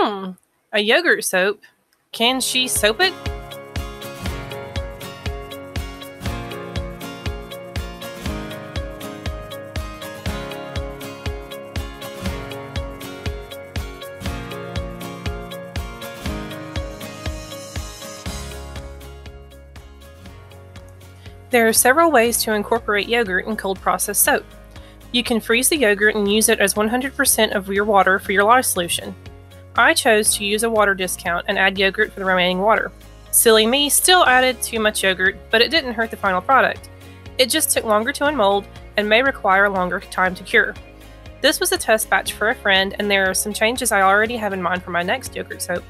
A yogurt soap? Can she soap it? There are several ways to incorporate yogurt in cold processed soap. You can freeze the yogurt and use it as 100% of your water for your lye solution. I chose to use a water discount and add yogurt for the remaining water. Silly me still added too much yogurt, but it didn't hurt the final product. It just took longer to unmold and may require a longer time to cure. This was a test batch for a friend, and there are some changes I already have in mind for my next yogurt soap.